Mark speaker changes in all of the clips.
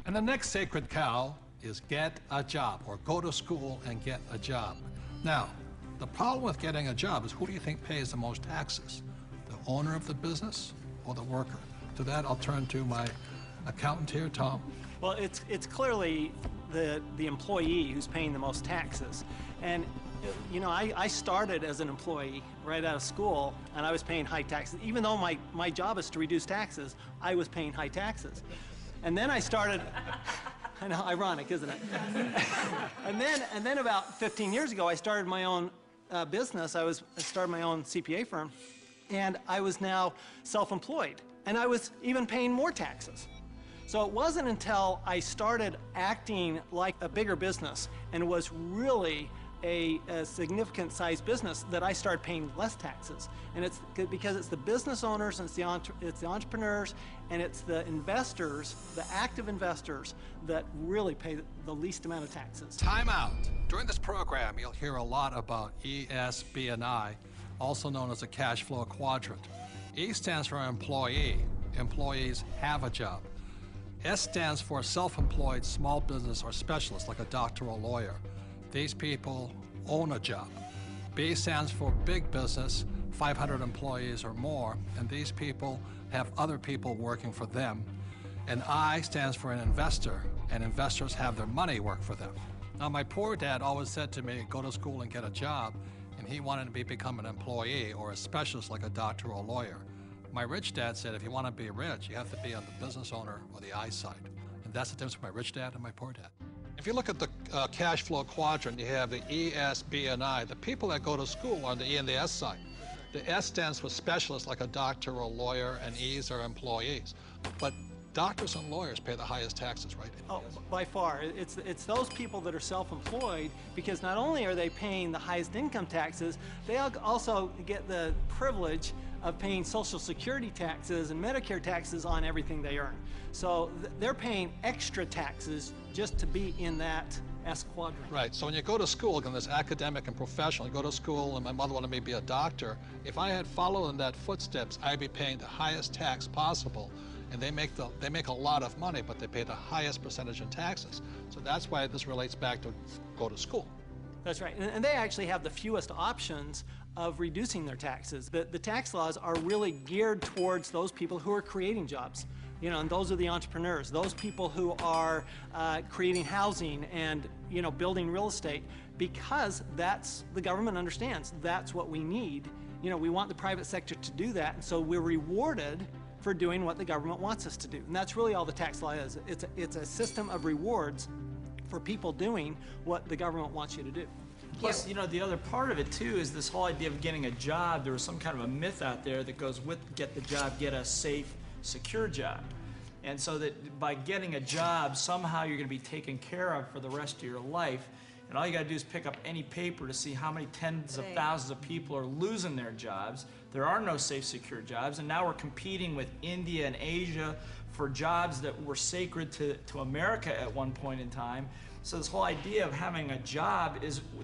Speaker 1: And the next sacred cow is get a job, or go to school and get a job. Now, the problem with getting a job is, who do you think pays the most taxes? The owner of the business or the worker? To that, I'll turn to my accountant here, Tom.
Speaker 2: Well, it's clearly the employee who's paying the most taxes. And you know, I started as an employee right out of school, and I was paying high taxes. Even though my job is to reduce taxes, I was paying high taxes. And then I started, I know, ironic, isn't it? and then about 15 years ago, I started my own business. I started my own CPA firm, and I was now self-employed, and I was even paying more taxes. So it wasn't until I started acting like a bigger business and was really a significant sized business that I started paying less taxes. And it's because it's the business owners, and it's the entrepreneurs, and it's the investors, the active investors, that really pay the least amount of taxes.
Speaker 1: Time out. During this program, you'll hear a lot about ESB&I, also known as a cash flow quadrant. E stands for employee. Employees have a job. S stands for self-employed, small business, or specialist, like a doctor or lawyer. These people own a job. B stands for big business, 500 employees or more, and these people have other people working for them. And I stands for an investor, and investors have their money work for them. Now, my poor dad always said to me, go to school and get a job, and he wanted me to become an employee or a specialist like a doctor or a lawyer. My rich dad said, if you want to be rich, you have to be on the business owner or the I side. And that's the difference between my rich dad and my poor dad. If you look at the cash flow quadrant, you have the E, S, B, and I. The people that go to school are on the E and the S side. The S stands for specialists, like a doctor or a lawyer, and E's are employees. But doctors and lawyers pay the highest taxes, right?
Speaker 2: Oh, by far. It's those people that are self-employed, because not only are they paying the highest income taxes, they also get the privilege of paying Social Security taxes and Medicare taxes on everything they earn. So they're paying extra taxes just to be in that S quadrant.
Speaker 1: Right, so when you go to school, again, there's academic and professional. You go to school, and my mother wanted me to be a doctor. If I had followed in that footsteps, I'd be paying the highest tax possible. And they make a lot of money, but they pay the highest percentage in taxes. So that's why this relates back to go to school.
Speaker 2: That's right, and they actually have the fewest options of reducing their taxes. The tax laws are really geared towards those people who are creating jobs. You know, and those are the entrepreneurs, those people who are creating housing and, you know, building real estate, because the government understands that's what we need. You know, we want the private sector to do that, and so we're rewarded for doing what the government wants us to do. And that's really all the tax law is. It's a system of rewards for people doing what the government wants you to do.
Speaker 3: Plus, you know, the other part of it too is this whole idea of getting a job. There was some kind of a myth out there that goes with get the job, get a safe, secure job. And so that by getting a job, somehow you're going to be taken care of for the rest of your life. And all you got to do is pick up any paper to see how many tens of thousands of people are losing their jobs. There are no safe, secure jobs. And now we're competing with India and Asia for jobs that were sacred to America at one point in time. So this whole idea of having a job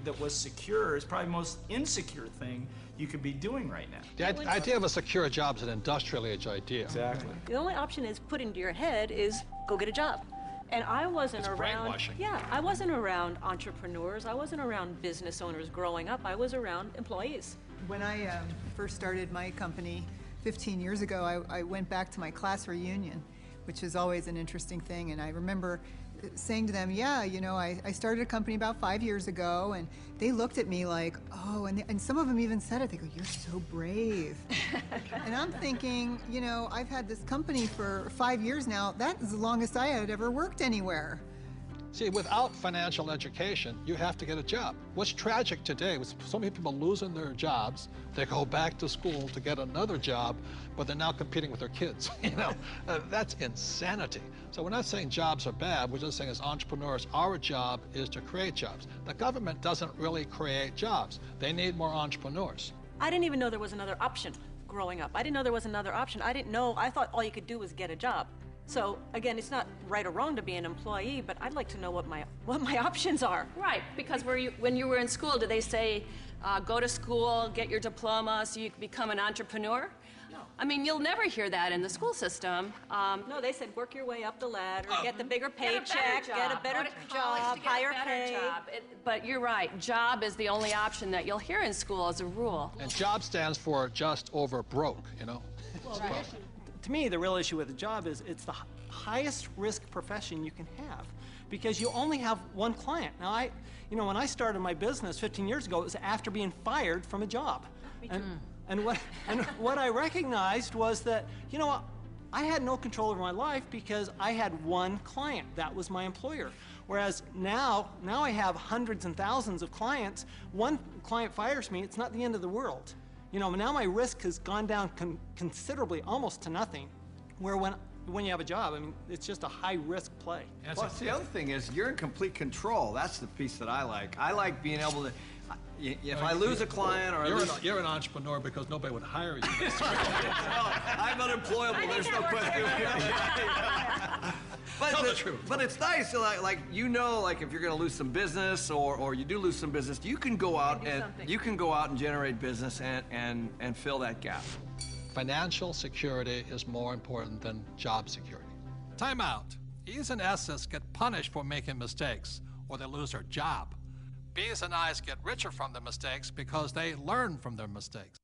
Speaker 3: that was secure is probably the most insecure thing you could be doing right now.
Speaker 1: The idea of a secure job is an industrial age idea.
Speaker 3: Exactly.
Speaker 4: The only option is put into your head is go get a job. And I wasn't around,
Speaker 1: brainwashing.
Speaker 4: Yeah, I wasn't around entrepreneurs. I wasn't around business owners growing up. I was around employees.
Speaker 5: When I first started my company 15 years ago, I went back to my class reunion, which is always an interesting thing. And I remember saying to them, yeah, you know, I started a company about 5 years ago, and they looked at me like, oh, and some of them even said it. They go, you're so brave. And I'm thinking, you know, I've had this company for 5 years now. That is the longest I had ever worked anywhere.
Speaker 1: See, without financial education, you have to get a job. What's tragic today is so many people losing their jobs. They go back to school to get another job, but they're now competing with their kids. You know, that's insanity. So we're not saying jobs are bad. We're just saying as entrepreneurs, our job is to create jobs. The government doesn't really create jobs. They need more entrepreneurs.
Speaker 4: I didn't even know there was another option growing up. I didn't know there was another option. I didn't know. I thought all you could do was get a job. So again, it's not right or wrong to be an employee, but I'd like to know what my options are.
Speaker 6: Right, because when you were in school, did they say go to school, get your diploma so you could become an entrepreneur?
Speaker 4: No.
Speaker 6: I mean, you'll never hear that in the school system.
Speaker 4: No, they said work your way up the ladder, get the bigger
Speaker 6: Get a better
Speaker 4: paycheck, get a
Speaker 6: job.
Speaker 4: better
Speaker 6: Go to college
Speaker 4: job,
Speaker 6: to get a
Speaker 4: higher
Speaker 6: better
Speaker 4: pay.
Speaker 6: job. But you're right, job is the only option that you'll hear in school as a rule.
Speaker 1: And job stands for just over broke, you know?
Speaker 2: To me, the real issue with the job is it's the highest risk profession you can have because you only have one client. Now, when I started my business 15 years ago, it was after being fired from a job. And what I recognized was that, I had no control over my life because I had one client. That was my employer. Whereas now I have hundreds and thousands of clients. One client fires me, it's not the end of the world. Now my risk has gone down considerably, almost to nothing. Where when you have a job, I mean, it's just a high risk play.
Speaker 7: Plus, the other thing is you're in complete control. That's the piece that I like. I like being able to, if I lose a client or
Speaker 1: You're an entrepreneur because nobody would hire you.
Speaker 7: I'm unemployable, there's no question.
Speaker 1: Tell the truth.
Speaker 7: But it's nice, like if you're going to lose some business or you do lose some business, you can go out and generate business and fill that gap.
Speaker 1: Financial security is more important than job security. Time out. E's and S's get punished for making mistakes, or they lose their job. B's and I's get richer from their mistakes because they learn from their mistakes.